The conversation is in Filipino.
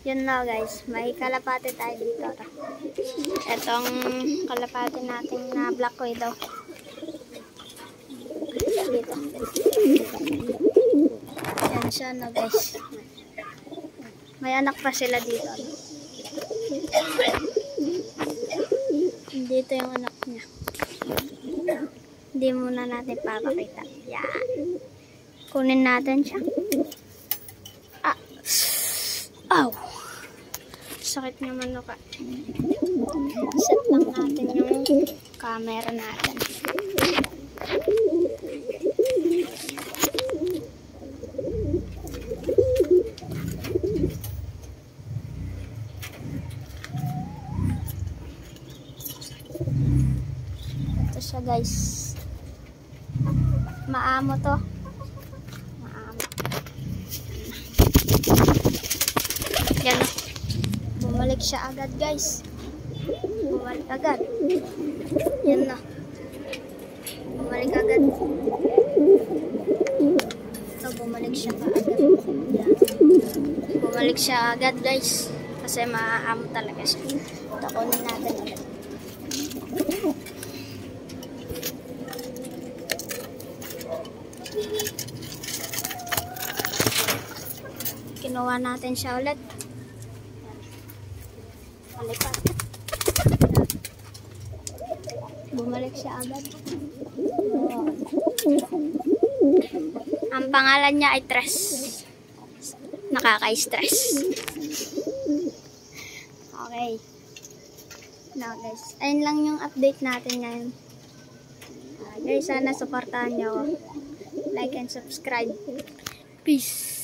Yun na guys, may kalapate tayo dito. Itong kalapate natin na Black Widow. Dito. Yan siya na guys. May anak pa sila dito. Dito yung anak niya. Hindi muna natin papakita. Yan. Kunin natin siya. Ah. Ow. Sakit naman ka. Set lang natin yung camera natin. Ito siya guys. Maamo to. Maamo. Yan na. Bumalik siya agad guys. Bumalik agad. Yan na. Bumalik agad. Ito, bumalik siya agad. Yan. Bumalik siya agad guys. Kasi maaamo talaga siya. Ito, kunin natin agad. Kinuha natin siya ulit. Palipat. Bumalik siya agad. Ang pangalan niya ay Tres. Nakaka-stress. Okay. Now guys, ayun lang yung update natin ngayon. Guys, sana supportahan nyo. Like and subscribe. Peace.